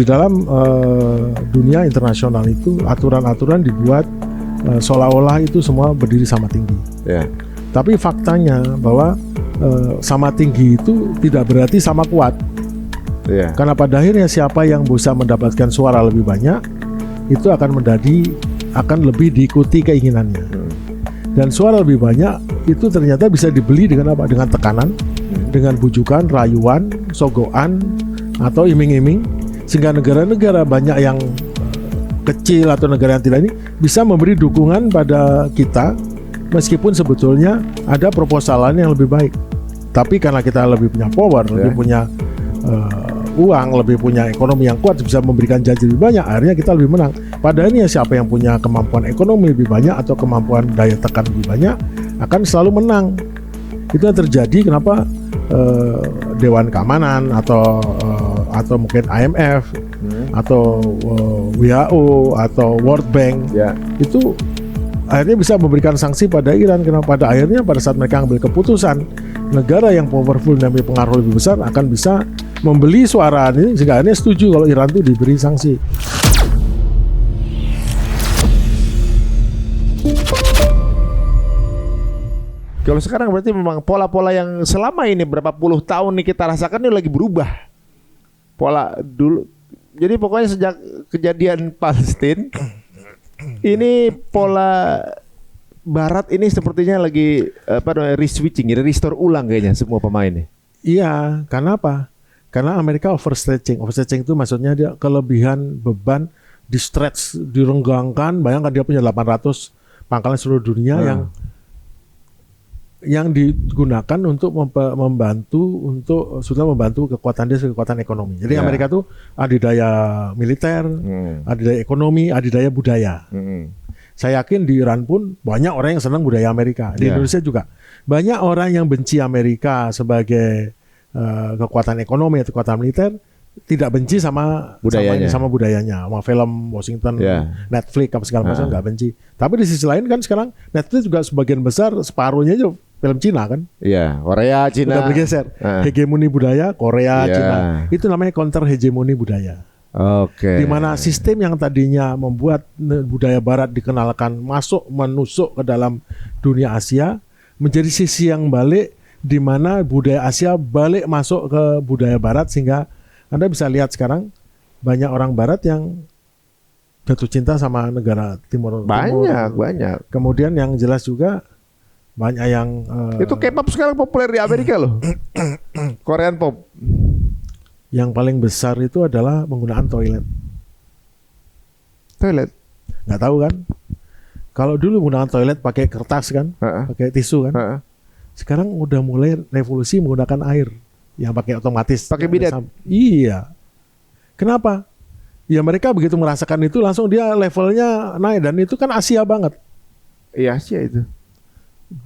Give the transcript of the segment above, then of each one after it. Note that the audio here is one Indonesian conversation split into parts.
di dalam dunia internasional itu aturan-aturan dibuat seolah-olah itu semua berdiri sama tinggi. Ya. Tapi faktanya bahwa sama tinggi itu tidak berarti sama kuat. Ya. Karena pada akhirnya siapa yang bisa mendapatkan suara lebih banyak itu akan lebih diikuti keinginannya. Dan suara lebih banyak itu ternyata bisa dibeli dengan apa? Dengan tekanan, dengan bujukan, rayuan, sogokan, atau iming-iming, sehingga negara-negara banyak yang kecil atau negara yang tidak ini bisa memberi dukungan pada kita meskipun sebetulnya ada proposalan yang lebih baik. Tapi karena kita lebih punya power, lebih punya uang, lebih punya ekonomi yang kuat, bisa memberikan janji lebih banyak, akhirnya kita lebih menang. Padahal ini siapa yang punya kemampuan ekonomi lebih banyak atau kemampuan daya tekan lebih banyak akan selalu menang. Itu yang terjadi kenapa Dewan Keamanan atau mungkin IMF atau WHO atau World Bank itu akhirnya bisa memberikan sanksi pada Iran, karena pada akhirnya pada saat mereka ambil keputusan, negara yang powerful dan memiliki pengaruh lebih besar akan bisa membeli suara ini sehingga akhirnya setuju kalau Iran itu diberi sanksi. Kalau sekarang berarti memang pola-pola yang selama ini berapa puluh tahun nih kita rasakan ini lagi berubah. Pola dulu. Jadi pokoknya sejak kejadian Palestina ini pola Barat ini sepertinya lagi re-switching, restore ulang kayaknya semua pemain nih. Iya, karena apa? Karena Amerika overstretching. Overstretching itu maksudnya dia kelebihan beban, di-stretch, direnggangkan. Bayangkan dia punya 800 pangkalan seluruh dunia yang digunakan untuk membantu kekuatan dia, kekuatan ekonomi. Jadi Amerika tuh adidaya militer, adidaya ekonomi, adidaya budaya. Saya yakin di Iran pun banyak orang yang senang budaya Amerika. Di Indonesia juga banyak orang yang benci Amerika sebagai kekuatan ekonomi atau kekuatan militer, tidak benci sama budayanya, sama film Washington, Netflix apa segala macam nggak benci. Tapi di sisi lain kan sekarang Netflix juga sebagian besar separuhnya aja film Cina kan. Iya, Korea, Cina. Udah bergeser. Hegemoni budaya Korea, Cina. Itu namanya counter hegemoni budaya. Oke. Di mana sistem yang tadinya membuat budaya Barat dikenalkan menusuk ke dalam dunia Asia menjadi sisi yang balik, di mana budaya Asia balik masuk ke budaya Barat, sehingga Anda bisa lihat sekarang banyak orang Barat yang jatuh cinta sama negara Timur. Banyak. Kemudian yang jelas juga banyak yang itu K-pop sekarang populer di Amerika loh. Korean pop. Yang paling besar itu adalah penggunaan toilet. Nggak tahu kan? Kalau dulu menggunakan toilet pakai kertas kan, pakai tisu kan. Sekarang udah mulai revolusi menggunakan air yang pakai otomatis. Pakai bidet. Iya. Kenapa? Ya mereka begitu merasakan itu langsung dia levelnya naik, dan itu kan Asia banget. Iya, Asia itu.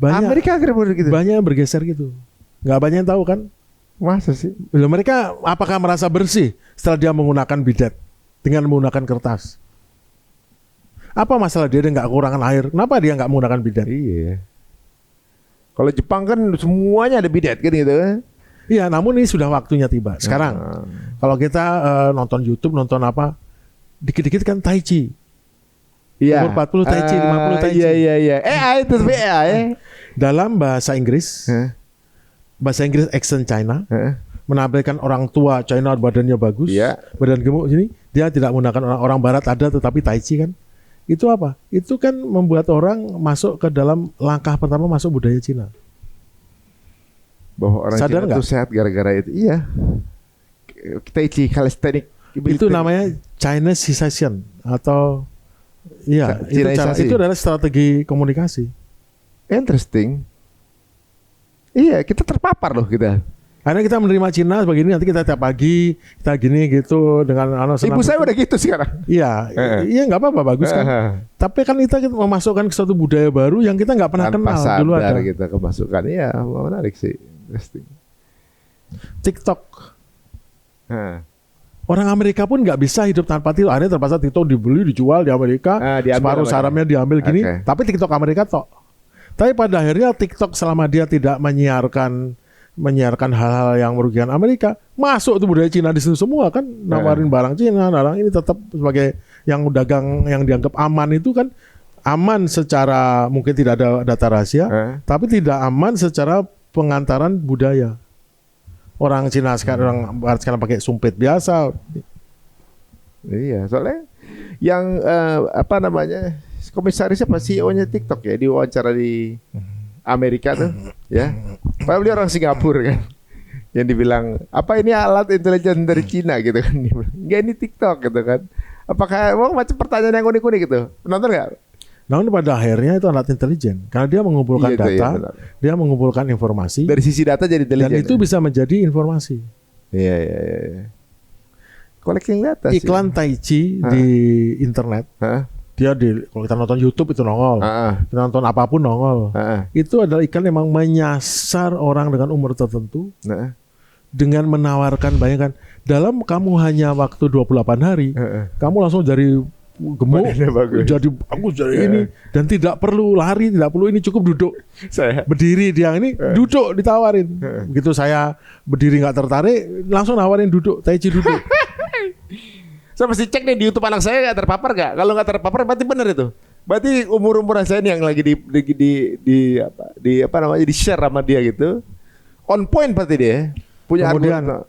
Amerika akhirnya gitu. Banyak yang bergeser gitu. Nggak banyak yang tahu kan? Masa sih? Mereka apakah merasa bersih setelah dia menggunakan bidet dengan menggunakan kertas? Apa masalah dia nggak kekurangan air? Kenapa dia nggak menggunakan bidet? Iya. Kalau Jepang kan semuanya ada bidet kan gitu kan? Iya, namun ini sudah waktunya tiba. Sekarang, kalau kita nonton YouTube, nonton apa, dikit-dikit kan Tai Chi. Iya. Umur 40 Tai Chi, 50 Tai Chi. Iya. AI itu AI. Dalam bahasa Inggris, accent China, menampilkan orang tua China badannya bagus, badan gemuk sini, dia tidak menggunakan orang Barat ada tetapi Tai Chi kan. Itu apa? Itu kan membuat orang masuk ke dalam langkah pertama masuk budaya Cina. Bahwa orang Sadar Cina itu sehat gara-gara itu. Iya. Tai Chi, calisthenics. Itu namanya Chinicization atau itu adalah strategi komunikasi. Interesting. Iya, kita terpapar loh kita. Karena kita menerima Cina sebagai ini, nanti kita tiap pagi kita gini gitu dengan ibu saya udah gitu sekarang. Iya nggak apa-apa, bagus kan. Tapi kan kita memasukkan ke suatu budaya baru yang kita nggak pernah kenal dulu ada. Kita kemasukan, iya menarik sih, interesting. TikTok. Orang Amerika pun nggak bisa hidup tanpa TikTok. Akhirnya terpaksa TikTok dibeli, dijual di Amerika, separuh sahamnya diambil gini. Tapi TikTok Amerika tok. Tapi pada akhirnya TikTok selama dia tidak menyiarkan menyiarkan hal-hal yang merugikan Amerika, masuk tuh budaya Cina di situ semua kan, nawarin barang Cina, barang ini tetap sebagai yang dagang yang dianggap aman itu kan aman secara mungkin tidak ada data rahasia, tapi tidak aman secara pengantaran budaya. Orang Cina sekarang pakai sumpit biasa. Iya, soalnya yang apa namanya komisarisnya apa CEO-nya TikTok ya diwawancara di Amerika tuh, ya. Padahal dia orang Singapura kan, yang dibilang apa ini alat intelijen dari Cina gitu kan? Enggak, ini TikTok gitu kan? Apakah macam pertanyaan yang unik-unik gitu? Nonton nggak? Namun pada akhirnya itu alat intelijen karena dia mengumpulkan data, dia mengumpulkan informasi. Dari sisi data jadi intelijen. Dan itu bisa menjadi informasi. Iya. Collecting data sih. Iklan Tai Chi di internet. Dia kalau kita nonton YouTube itu nongol. Kita nonton apapun nongol. Itu adalah iklan yang memang menyasar orang dengan umur tertentu. Dengan menawarkan, bayangkan dalam kamu hanya waktu 28 hari, kamu langsung dari gemuk jadi bagus jadi ini, dan tidak perlu lari, tidak perlu ini, cukup duduk. Saya berdiri, dia ini duduk ditawarin. Begitu saya berdiri nggak tertarik, langsung nawarin duduk, Tai Chi duduk. Saya mesti cek nih di YouTube anak saya nggak terpapar nggak? Kalau nggak terpapar berarti benar itu. Berarti umuran saya ini yang lagi di apa namanya di share sama dia gitu. On point berarti dia. Punya kemudian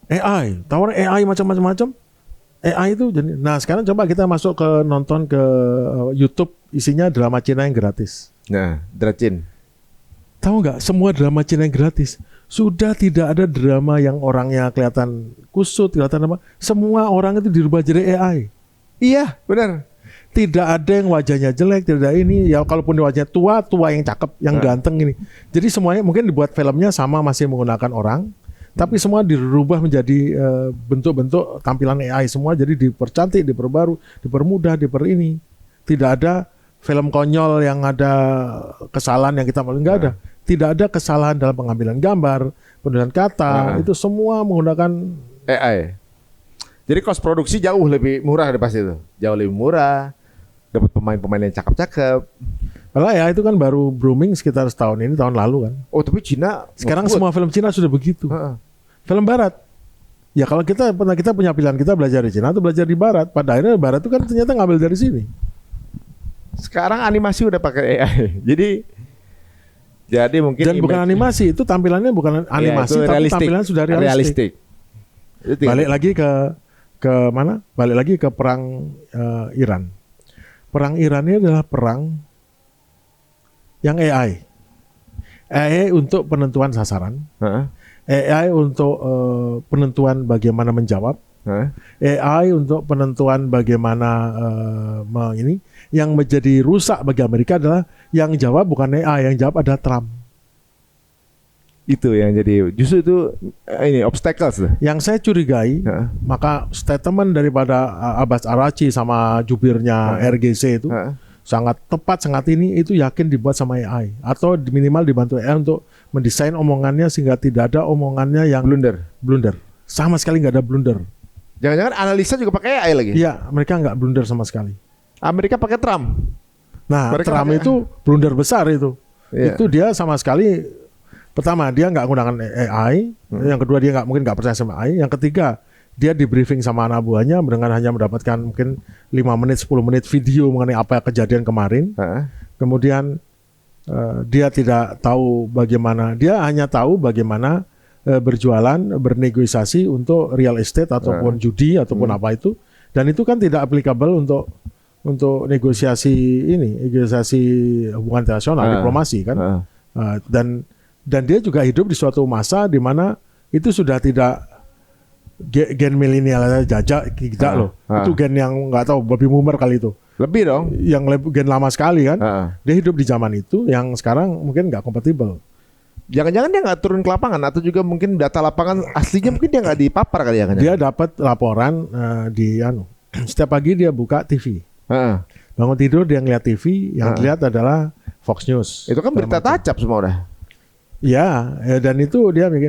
AI, tawaran AI macam-macam. AI itu jadi. Nah sekarang coba kita masuk ke nonton ke YouTube, isinya drama Cina yang gratis. Nah, Dracin. Tahu nggak? Semua drama Cina yang gratis. Sudah tidak ada drama yang orangnya kelihatan kusut, kelihatan apa. Semua orang itu dirubah jadi AI. Iya, benar. Tidak ada yang wajahnya jelek, tidak ada ini. Ya kalaupun wajahnya tua yang cakep, yang ganteng ini. Jadi semuanya mungkin dibuat filmnya sama, masih menggunakan orang. Tapi semua dirubah menjadi bentuk-bentuk tampilan AI semua, jadi dipercantik, diperbaru, dipermudah, ini. Tidak ada film konyol yang ada kesalahan yang kita nggak ada. Tidak ada kesalahan dalam pengambilan gambar, penulisan kata, itu semua menggunakan AI. Jadi cost produksi jauh lebih murah deh pasti itu, jauh lebih murah, dapat pemain-pemain yang cakep-cakep. Kalau ya itu kan baru booming sekitar setahun ini, tahun lalu kan. Oh tapi Cina sekarang semua film Cina sudah begitu. Film Barat. Ya kalau kita punya pilihan, kita belajar di Cina atau belajar di Barat. Pada akhirnya Barat itu kan ternyata ngambil dari sini. Sekarang animasi udah pakai AI. Jadi mungkin dan bukan animasi, itu tampilannya bukan animasi, ya, tapi tampilannya sudah realistik. Balik lagi ke mana? Balik lagi ke perang Iran. Perang Iran ini adalah perang yang AI. AI untuk penentuan sasaran. AI untuk penentuan bagaimana menjawab. AI untuk penentuan bagaimana ini. Yang menjadi rusak bagi Amerika adalah yang jawab bukan AI, yang jawab adalah Trump. Itu yang jadi justru itu ini obstacles. Yang saya curigai, maka statement daripada Abbas Araghchi sama jubirnya RGC itu sangat tepat, sangat ini, itu yakin dibuat sama AI atau minimal dibantu AI untuk mendesain omongannya sehingga tidak ada omongannya yang blunder. Sama sekali nggak ada blunder. Jangan-jangan analisa juga pakai AI lagi? Iya, mereka nggak blunder sama sekali. Amerika pakai Trump. Nah, mereka Trump itu blunder besar itu. Itu dia sama sekali. Pertama, dia nggak menggunakan AI. Yang kedua, dia mungkin nggak percaya sama AI. Yang ketiga, dia di briefing sama anak buahnya dengan hanya mendapatkan mungkin 5 menit, 10 menit video mengenai apa kejadian kemarin. Kemudian dia tidak tahu bagaimana. Dia hanya tahu bagaimana berjualan, bernegosiasi untuk real estate ataupun judi ataupun apa itu. Dan itu kan tidak applicable untuk negosiasi hubungan internasional, diplomasi kan. Dan dia juga hidup di suatu masa di mana itu sudah tidak gen milenial jajak kita loh. Itu gen yang nggak tahu baby boomer kali itu. Lebih dong. Yang gen lama sekali kan. Dia hidup di zaman itu yang sekarang mungkin nggak kompatibel. Jangan-jangan dia nggak turun ke lapangan atau juga mungkin data lapangan aslinya mungkin dia nggak dipapar kali ya. Dia dapat laporan setiap pagi dia buka TV. Bangun tidur dia ngeliat TV, yang dilihat adalah Fox News. Itu kan berita tacap semua udah. Ya, dan itu dia mikir,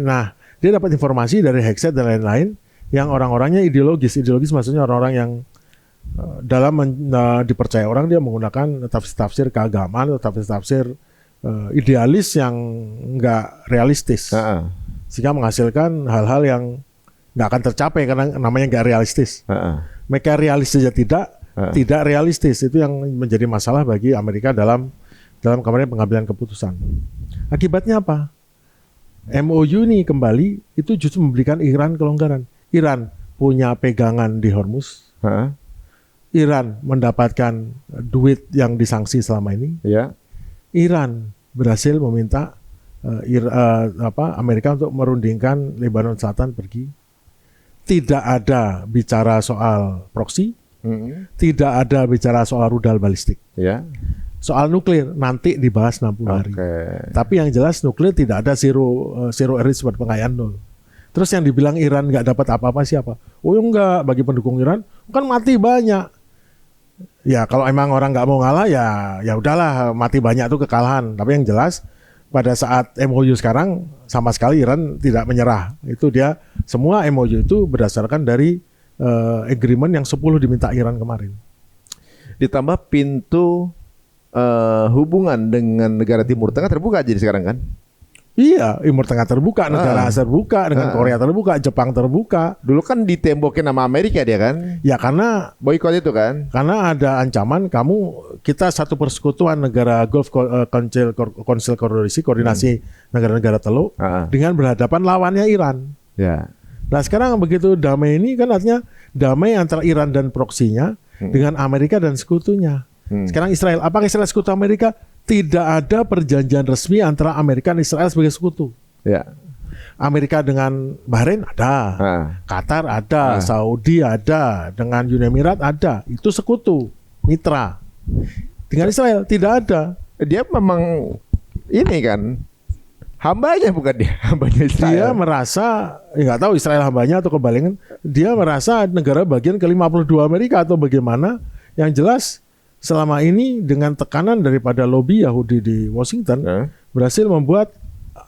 dia dapat informasi dari headset dan lain-lain yang orang-orangnya ideologis maksudnya orang-orang yang dalam dipercaya orang dia menggunakan tafsir-tafsir keagamaan atau tafsir-tafsir idealis yang nggak realistis, Heeh. sehingga menghasilkan hal-hal yang nggak akan tercapai karena namanya nggak realistis. Heeh. Mereka realistis saja tidak realistis, itu yang menjadi masalah bagi Amerika dalam kemarin pengambilan keputusan. Akibatnya apa? MOU ini kembali itu justru memberikan Iran kelonggaran. Iran punya pegangan di Hormuz. Heeh. Iran mendapatkan duit yang disanksi selama ini. Ya. Iran berhasil meminta Amerika untuk merundingkan Lebanon Selatan pergi. Tidak ada bicara soal proksi, tidak ada bicara soal rudal balistik. Ya. Soal nuklir nanti dibahas 60 hari. Tapi yang jelas nuklir tidak ada zero enrichment, pengayaan nol. Terus yang dibilang Iran nggak dapat apa-apa siapa? Oh enggak, bagi pendukung Iran kan mati banyak. Ya kalau emang orang nggak mau ngalah ya udahlah, mati banyak itu kekalahan. Tapi yang jelas pada saat MOU sekarang sama sekali Iran tidak menyerah. Itu dia semua MOU itu berdasarkan dari agreement yang 10 diminta Iran kemarin. Ditambah pintu hubungan dengan negara Timur Tengah terbuka jadi sekarang kan? Iya, Timur Tengah terbuka, negara Asia terbuka, dengan Korea terbuka, Jepang terbuka. Dulu kan ditembokin sama Amerika dia kan? Ya karena boikot itu kan? Karena ada ancaman kita satu persekutuan negara Gulf Council koordinasi negara-negara Teluk dengan berhadapan lawannya Iran. Ya. Nah sekarang begitu damai ini kan artinya damai antara Iran dan proksinya dengan Amerika dan sekutunya. Sekarang Israel, apakah Israel sekutu Amerika? Tidak ada perjanjian resmi antara Amerika dan Israel sebagai sekutu. Ya. Amerika dengan Bahrain ada, Qatar ada, Saudi ada, dengan Uni Emirat ada. Itu sekutu, mitra. Dengan Israel tidak ada. Dia memang ini kan hambanya, bukan dia, hambanya Israel. Dia merasa, nggak tahu Israel hambanya atau kebalikan. Dia merasa negara bagian ke-52 Amerika atau bagaimana. Yang jelas selama ini dengan tekanan daripada lobi Yahudi di Washington berhasil membuat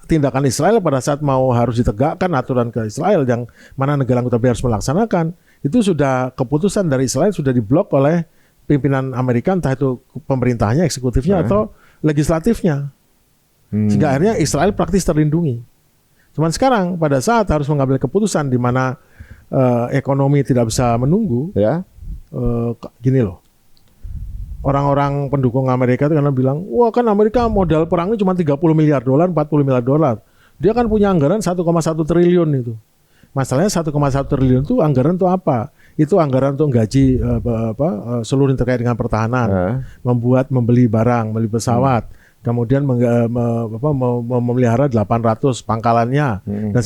tindakan Israel pada saat harus ditegakkan aturan ke Israel yang mana negara anggota harus melaksanakan, itu sudah keputusan dari Israel sudah diblok oleh pimpinan Amerika, entah itu pemerintahnya, eksekutifnya atau legislatifnya. Sehingga akhirnya Israel praktis terlindungi. Cuman sekarang pada saat harus mengambil keputusan di mana ekonomi tidak bisa menunggu, gini loh. Orang-orang pendukung Amerika itu karena bilang, wah kan Amerika modal perangnya cuma 30 miliar dolar, 40 miliar dolar. Dia kan punya anggaran 1,1 triliun itu. Masalahnya 1,1 triliun itu anggaran untuk apa? Itu anggaran untuk gaji seluruh yang terkait dengan pertahanan, membeli barang, membeli pesawat, kemudian memelihara 800 pangkalannya dan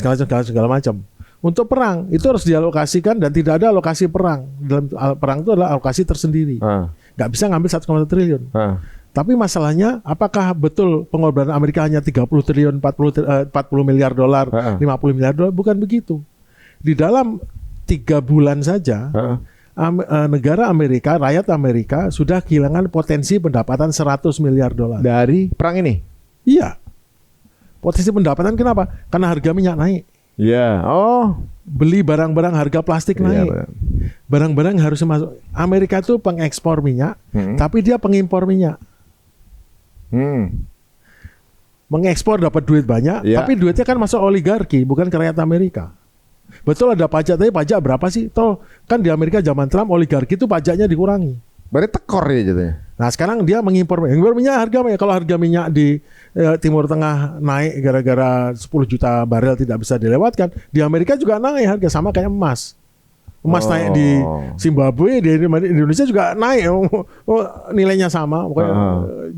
segala macam. Untuk perang itu harus dialokasikan dan tidak ada alokasi perang. Dalam perang itu adalah alokasi tersendiri. Nggak bisa ngambil 1,1 triliun. Tapi masalahnya apakah betul pengorbanan Amerika hanya 30 triliun, 40 miliar dolar, 50 miliar dolar? Bukan begitu. Di dalam 3 bulan saja negara Amerika, rakyat Amerika sudah kehilangan potensi pendapatan 100 miliar dolar. Dari perang ini? Iya. Potensi pendapatan kenapa? Karena harga minyak naik. Iya. Beli barang-barang harga plastik naik. Barang-barang harus masuk. Amerika itu pengekspor minyak, tapi dia pengimpor minyak. Mengekspor dapat duit banyak, tapi duitnya kan masuk oligarki, bukan ke rakyat Amerika. Betul ada pajak, tapi pajak berapa sih? Toh kan di Amerika zaman Trump oligarki itu pajaknya dikurangi. Berarti tekor ya jadinya. Nah sekarang dia mengimpor minyak, harga minyak. Kalau harga minyak di Timur Tengah naik gara-gara 10 juta barel tidak bisa dilewatkan, di Amerika juga naik harga, sama kayak emas. Emas naik di Zimbabwe, di Indonesia juga naik, nilainya sama. Pokoknya,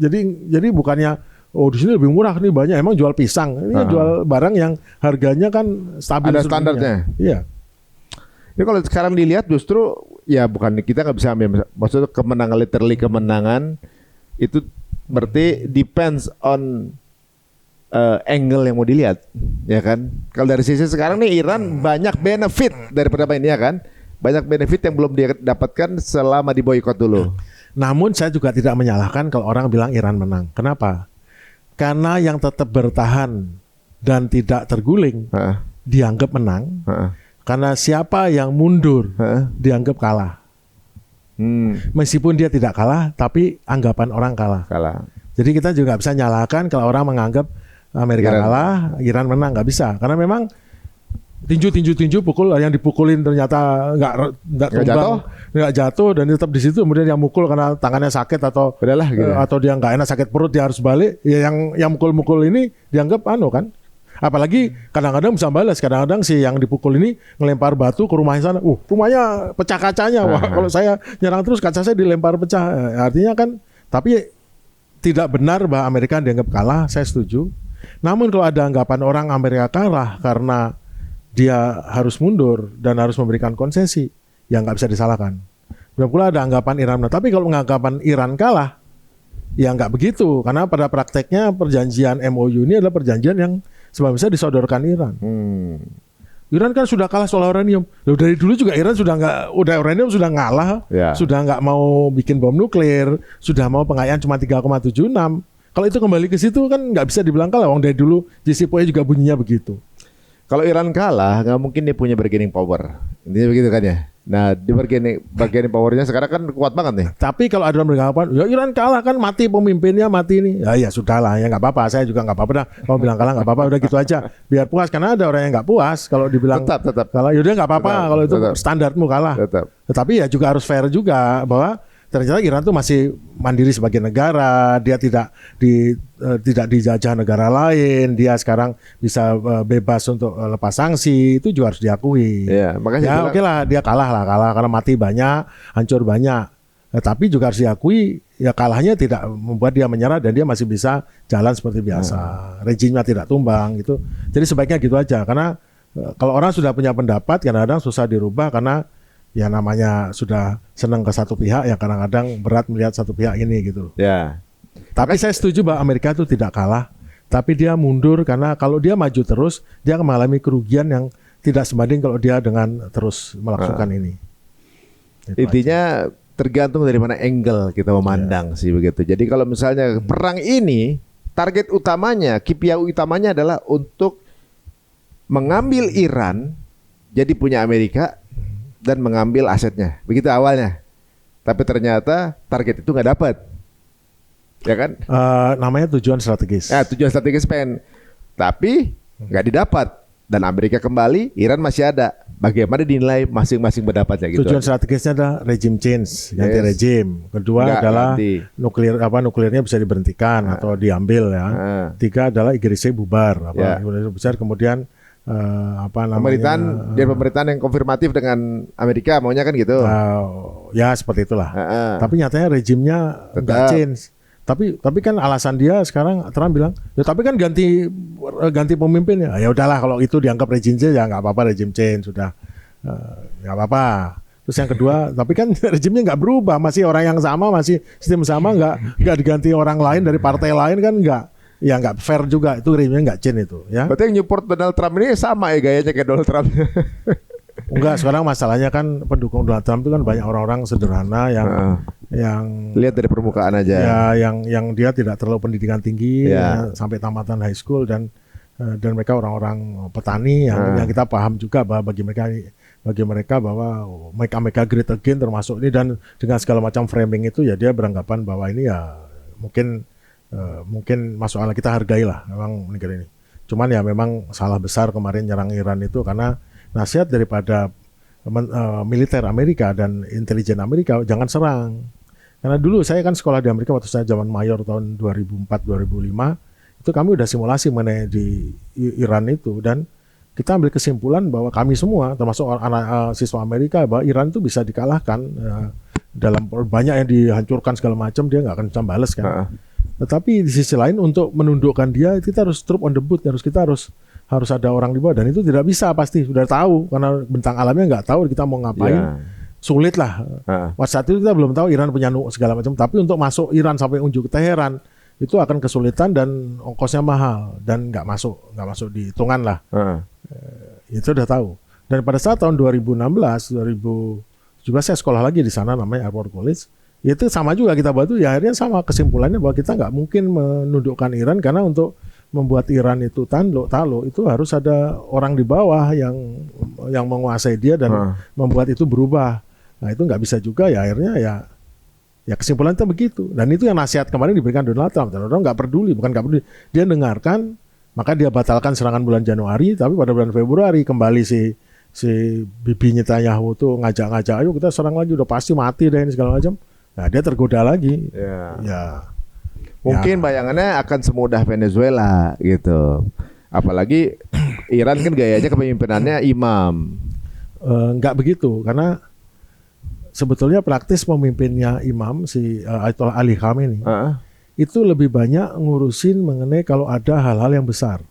jadi bukannya di sini lebih murah nih banyak, emang jual pisang, ini jual barang yang harganya kan stabil. Ada standarnya. Iya. Ini kalau sekarang dilihat justru ya bukan, kita nggak bisa ambil maksudnya kemenangan, literally kemenangan itu berarti depends on angle yang mau dilihat, ya kan? Kalau dari sisi sekarang nih Iran banyak benefit daripada ini, ya kan? Banyak benefit yang belum dia dapatkan selama diboikot dulu. Namun saya juga tidak menyalahkan kalau orang bilang Iran menang. Kenapa? Karena yang tetap bertahan dan tidak terguling dianggap menang. Karena siapa yang mundur dianggap kalah. Meskipun dia tidak kalah, tapi anggapan orang kalah. Jadi kita juga nggak bisa nyalakan kalau orang menganggap Amerika Iran kalah, Iran menang, nggak bisa. Karena memang tinju pukul, yang dipukulin ternyata nggak tumbang, nggak jatuh dan tetap di situ. Kemudian yang mukul karena tangannya sakit atau gitu. Atau dia nggak enak sakit perut dia harus balik. Ya yang mukul ini dianggap kan. Apalagi kadang-kadang bisa balas, kadang-kadang si yang dipukul ini ngelempar batu ke rumahnya sana. Rumahnya pecah kacanya. Wah, kalau saya nyerang terus kaca saya dilempar pecah. Artinya kan, tapi tidak benar bahwa Amerika dianggap kalah, saya setuju. Namun kalau ada anggapan orang Amerika kalah karena dia harus mundur dan harus memberikan konsesi, yang nggak bisa disalahkan. Belum pula ada anggapan Iran menang. Tapi kalau anggapan Iran kalah, ya nggak begitu. Karena pada prakteknya perjanjian MOU ini adalah perjanjian yang sebab bisa disodorkan Iran. Iran kan sudah kalah soal uranium. Loh, dari dulu juga Iran udah uranium sudah ngalah, sudah nggak mau bikin bom nuklir, sudah mau pengayaan cuma 3,76. Kalau itu kembali ke situ kan nggak bisa dibilang kalah. Wong dari dulu JCPOA juga bunyinya begitu. Kalau Iran kalah, nggak mungkin dia punya bargaining power. Intinya begitu kan ya. Nah, di bargaining powernya sekarang kan kuat banget nih. Tapi kalau ada orang beranggapan, ya Iran kalah kan mati pemimpinnya mati ini. Ya sudahlah, ya nggak apa-apa. Saya juga nggak apa-apa dah. Kalau bilang kalah nggak apa-apa, udah gitu aja. Biar puas, karena ada orang yang nggak puas kalau dibilang tetap kalah. Yaudah nggak apa-apa kalau itu standarmu kalah. Tetapi ya juga harus fair juga bahwa ternyata Iran tuh masih mandiri sebagai negara, dia tidak dijajah negara lain, dia sekarang bisa bebas untuk lepas sanksi, itu juga harus diakui. Iya, makanya ya oke lah, dia kalah karena mati banyak, hancur banyak. Tapi juga harus diakui, ya kalahnya tidak membuat dia menyerah dan dia masih bisa jalan seperti biasa. Rejimnya tidak tumbang gitu. Jadi sebaiknya gitu aja, karena kalau orang sudah punya pendapat kadang-kadang susah dirubah karena ya namanya sudah senang ke satu pihak, yang kadang-kadang berat melihat satu pihak ini gitu. Ya. Tapi saya setuju bahwa Amerika itu tidak kalah, tapi dia mundur karena kalau dia maju terus, dia akan mengalami kerugian yang tidak sebanding kalau dia dengan terus melakukan ini. Itu intinya aja. Tergantung dari mana angle kita memandang sih begitu. Jadi kalau misalnya perang ini target utamanya, KPI utamanya adalah untuk mengambil Iran jadi punya Amerika dan mengambil asetnya. Begitu awalnya. Tapi ternyata target itu nggak dapat. Ya kan? Namanya tujuan strategis. Tujuan strategis PEN. Tapi nggak didapat. Dan Amerika kembali, Iran masih ada. Bagaimana dinilai masing-masing pendapatnya gitu. Tujuan strategisnya adalah regime change, ganti rejim. Kedua adalah nuklirnya bisa diberhentikan atau diambil ya. Tiga adalah IGRC bubar, besar. Kemudian pemerintahan yang konfirmatif dengan Amerika maunya kan gitu. Ya seperti itulah. Tapi nyatanya rejimnya nggak change. Tapi kan alasan dia sekarang Trump bilang, ya tapi kan ganti pemimpin ya. Ya udahlah kalau itu dianggap rejim change ya nggak apa-apa, rejim change sudah nggak apa-apa. Terus yang kedua, tapi kan rejimnya nggak berubah, masih orang yang sama, masih sistem sama, nggak diganti orang lain dari partai lain kan nggak. Ya nggak fair juga, itu rejimnya nggak change itu ya. Berarti yang support Donald Trump ini sama ya gayanya kayak Donald Trump. Enggak, sekarang masalahnya kan pendukung Donald Trump itu kan banyak orang-orang sederhana yang lihat dari permukaan aja. Ya, yang dia tidak terlalu pendidikan tinggi sampai tamatan high school dan mereka orang-orang petani yang kita paham juga bahwa bagi mereka bahwa make America great again termasuk ini, dan dengan segala macam framing itu ya dia beranggapan bahwa ini ya mungkin masuk akal, kita hargailah memang negara ini. Cuman ya memang salah besar kemarin nyerang Iran itu karena nasihat daripada militer Amerika dan intelijen Amerika, jangan serang. Karena dulu saya kan sekolah di Amerika waktu saya zaman mayor tahun 2004-2005, itu kami udah simulasi mengenai di Iran itu, dan kita ambil kesimpulan bahwa kami semua termasuk anak siswa Amerika bahwa Iran itu bisa dikalahkan dalam banyak yang dihancurkan segala macam, dia nggak akan bisa balas kan. Tetapi di sisi lain untuk menundukkan dia kita harus troop on the boot, kita harus ada orang di bawah, dan itu tidak bisa, pasti sudah tahu karena bentang alamnya nggak tahu kita mau ngapain. Sulit lah. Waktu saat itu kita belum tahu Iran punya segala macam, tapi untuk masuk Iran sampai unjuk ke Teheran itu akan kesulitan dan ongkosnya mahal dan nggak masuk di hitungan lah. Itu udah tahu. Dan pada saat tahun 2016 saya sekolah lagi di sana namanya Air Force College. Itu sama juga kita buat itu, ya akhirnya sama kesimpulannya bahwa kita nggak mungkin menundukkan Iran karena untuk membuat Iran itu tanduk itu harus ada orang di bawah yang menguasai dia dan membuat itu berubah. Nah itu nggak bisa juga, ya akhirnya ya Ya kesimpulannya begitu. Dan itu yang nasihat kemarin diberikan Donald Trump. Donald Trump nggak peduli, bukan nggak peduli. Dia dengarkan, maka dia batalkan serangan bulan Januari, tapi pada bulan Februari kembali si Bibi Netanyahu tuh ngajak-ngajak, ayo kita serang lagi, udah pasti mati deh ini segala macam. Nah dia tergoda lagi. Ya. Mungkin bayangannya akan semudah Venezuela gitu. Apalagi Iran kan gayanya kepemimpinannya imam. Nggak begitu, karena sebetulnya praktis pemimpinnya imam si Ayatollah Ali Khamenei itu lebih banyak ngurusin mengenai kalau ada hal-hal yang besar.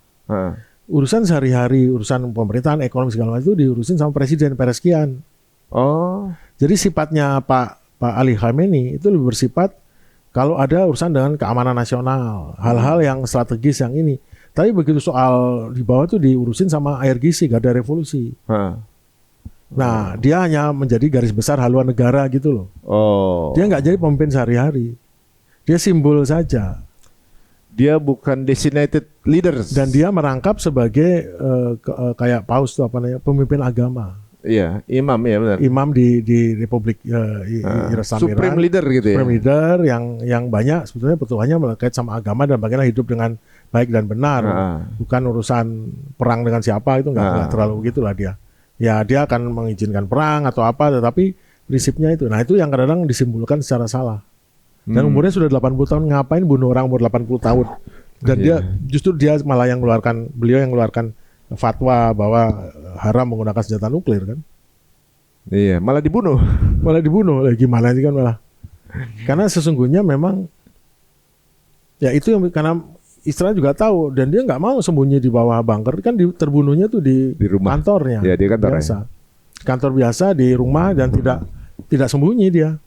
Urusan sehari-hari, urusan pemerintahan, ekonomi segala macam itu diurusin sama presiden Pereskian. Jadi sifatnya Pak Ali Khamenei itu lebih bersifat kalau ada urusan dengan keamanan nasional, hal-hal yang strategis yang ini. Tapi begitu soal di bawah itu diurusin sama IRGC, Garda Revolusi. Nah, dia hanya menjadi garis besar haluan negara gitu loh. Dia nggak jadi pemimpin sehari-hari. Dia simbol saja. Dia bukan designated leaders. Dan dia merangkap sebagai kayak paus tuh apa namanya, pemimpin agama. Iya, imam ya benar. Imam di Republik Iran. Supreme leader gitu ya. Supreme leader yang banyak sebetulnya petualannya melekait sama agama dan bagaimana hidup dengan baik dan benar. Bukan urusan perang dengan siapa, itu nggak terlalu gitulah dia. Ya dia akan mengizinkan perang atau apa, tetapi prinsipnya itu. Nah itu yang kadang-kadang disimbolkan secara salah. Dan umurnya sudah 80 tahun, ngapain bunuh orang umur 80 tahun? Dan justru dia malah beliau yang mengeluarkan fatwa bahwa haram menggunakan senjata nuklir kan. Iya, malah dibunuh. Malah dibunuh, gimana sih kan malah. Karena sesungguhnya memang ya itu yang karena Israel juga tahu dan dia nggak mau sembunyi di bawah bunker kan terbunuhnya tuh di rumah. Kantornya. Ya, di kantor biasa. Kantor biasa di rumah dan tidak sembunyi dia.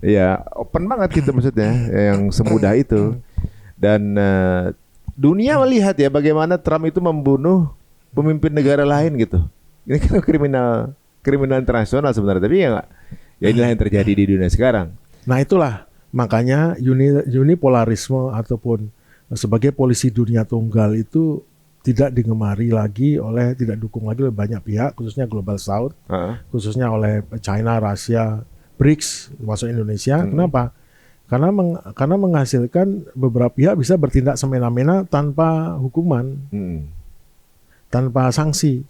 Iya, open banget gitu maksudnya yang semudah itu. Dan dunia melihat ya bagaimana Trump itu membunuh pemimpin negara lain gitu. Ini kan kriminal internasional sebenarnya, tapi ya inilah yang terjadi di dunia sekarang. Nah itulah makanya unipolarisme ataupun sebagai polisi dunia tunggal itu tidak digemari lagi tidak dukung lagi oleh banyak pihak, khususnya Global South, khususnya oleh China, Rusia, BRICS, termasuk Indonesia. Kenapa? Karena menghasilkan beberapa pihak bisa bertindak semena-mena tanpa hukuman, tanpa sanksi.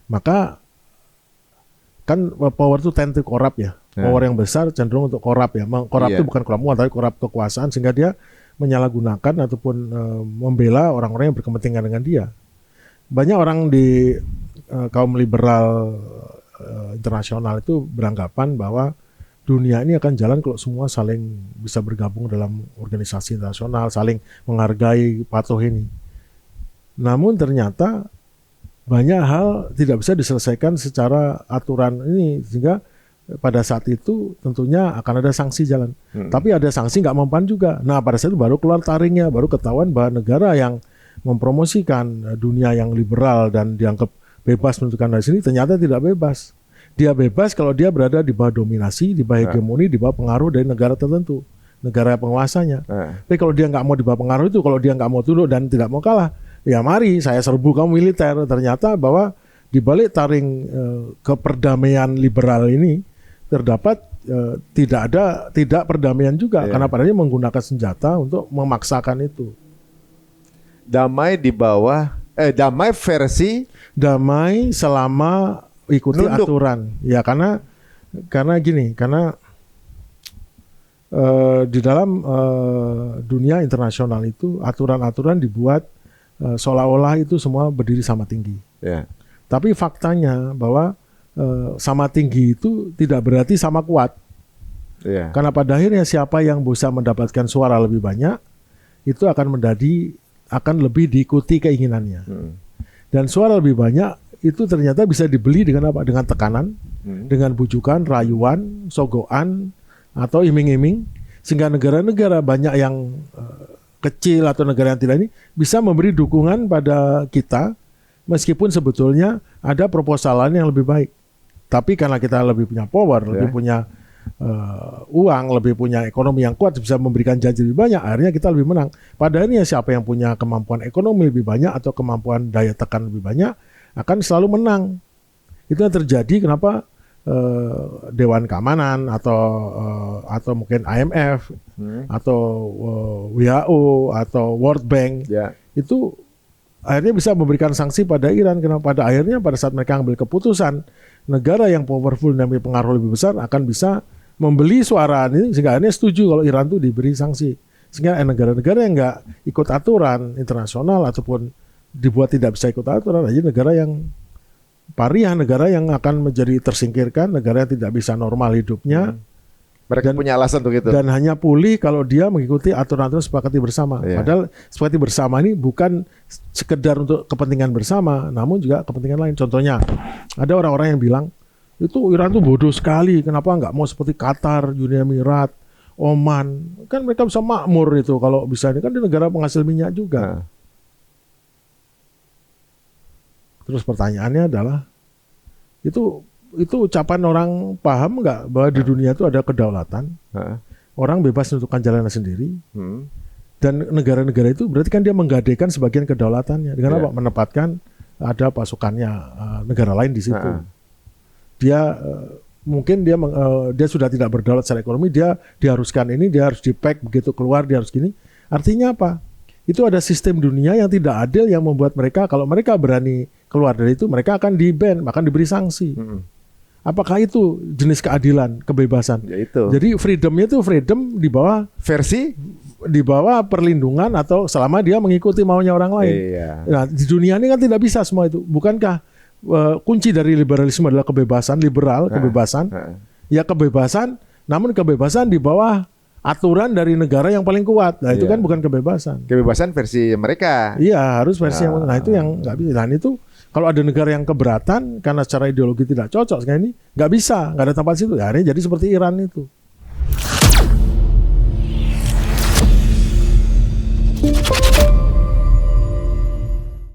Maka kan power itu tend to corrupt ya. Power yang besar cenderung untuk korup ya. Korup itu bukan korup tapi korup kekuasaan, sehingga dia menyalahgunakan ataupun membela orang-orang yang berkepentingan dengan dia. Banyak orang di kaum liberal internasional itu beranggapan bahwa dunia ini akan jalan kalau semua saling bisa bergabung dalam organisasi internasional, saling menghargai, patuh ini. Namun ternyata banyak hal tidak bisa diselesaikan secara aturan ini, sehingga pada saat itu tentunya akan ada sanksi jalan. Tapi ada sanksi nggak mempan juga. Nah pada saat itu baru keluar taringnya, baru ketahuan bahwa negara yang mempromosikan dunia yang liberal dan dianggap bebas menentukan dari sini ternyata tidak bebas. Dia bebas kalau dia berada di bawah dominasi, di bawah hegemoni, di bawah pengaruh dari negara tertentu, negara penguasanya. Tapi kalau dia nggak mau di bawah pengaruh itu, kalau dia nggak mau tunduk dan tidak mau kalah, ya mari saya serbu kamu militer. Ternyata bahwa di balik taring keperdamaian liberal ini terdapat tidak perdamaian juga, karena padanya menggunakan senjata untuk memaksakan itu. Damai di bawah damai versi damai selama ikuti nunduk. Aturan. Ya karena gini, karena di dalam dunia internasional itu aturan-aturan dibuat seolah-olah itu semua berdiri sama tinggi. Tapi faktanya bahwa sama tinggi itu tidak berarti sama kuat. Karena pada akhirnya siapa yang bisa mendapatkan suara lebih banyak itu akan lebih diikuti keinginannya. Dan suara lebih banyak itu ternyata bisa dibeli dengan apa? Dengan tekanan, dengan bujukan, rayuan, sogokan, atau iming-iming, sehingga negara-negara banyak yang kecil atau negara yang tidak ini bisa memberi dukungan pada kita, meskipun sebetulnya ada proposalan yang lebih baik. Tapi karena kita lebih punya power, lebih punya uang, lebih punya ekonomi yang kuat, bisa memberikan janji lebih banyak, akhirnya kita lebih menang. Pada akhirnya siapa yang punya kemampuan ekonomi lebih banyak atau kemampuan daya tekan lebih banyak akan selalu menang. Itu yang terjadi kenapa Dewan Keamanan atau mungkin IMF atau WHO atau World Bank itu akhirnya bisa memberikan sanksi pada Iran karena pada akhirnya pada saat mereka ambil keputusan negara yang powerful dan memiliki pengaruh lebih besar akan bisa membeli suara ini sehingga akhirnya setuju kalau Iran itu diberi sanksi sehingga negara-negara yang nggak ikut aturan internasional ataupun dibuat tidak bisa ikut aturan aja negara yang pariah, negara yang akan menjadi tersingkirkan, negara yang tidak bisa normal hidupnya. Mereka punya alasan untuk itu. Dan hanya pulih kalau dia mengikuti aturan-aturan sepakati bersama. Padahal sepakati bersama ini bukan sekedar untuk kepentingan bersama, namun juga kepentingan lain. Contohnya, ada orang-orang yang bilang, itu Iran tuh bodoh sekali, kenapa nggak mau seperti Qatar, Uni Emirat, Oman. Kan mereka bisa makmur itu kalau bisa. Ini kan di negara penghasil minyak juga. Terus pertanyaannya adalah, itu ucapan orang paham nggak bahwa di dunia itu ada kedaulatan, orang bebas menentukan jalannya sendiri, dan negara-negara itu berarti kan dia menggadaikan sebagian kedaulatannya dengan apa? Menempatkan ada pasukannya negara lain di situ. Dia mungkin dia sudah tidak berdaulat secara ekonomi, dia diharuskan ini, dia harus di-pack begitu keluar, dia harus gini. Artinya apa? Itu ada sistem dunia yang tidak adil yang membuat mereka kalau mereka berani keluar dari itu mereka akan di-ban, akan diberi sanksi. Apakah itu jenis keadilan, kebebasan? Ya itu. Jadi freedomnya itu freedom di bawah perlindungan atau selama dia mengikuti maunya orang lain. Nah, di dunia ini kan tidak bisa semua itu. Bukankah kunci dari liberalisme adalah kebebasan, liberal, kebebasan? Ya kebebasan, namun kebebasan di bawah aturan dari negara yang paling kuat. Nah, itu kan bukan kebebasan. Kebebasan versi mereka. Iya, harus versi yang itu yang nggak bisa. Nah, itu kalau ada negara yang keberatan karena secara ideologi tidak cocok, sekarang ini nggak bisa, nggak ada tempat situ. Ya, akhirnya jadi seperti Iran itu.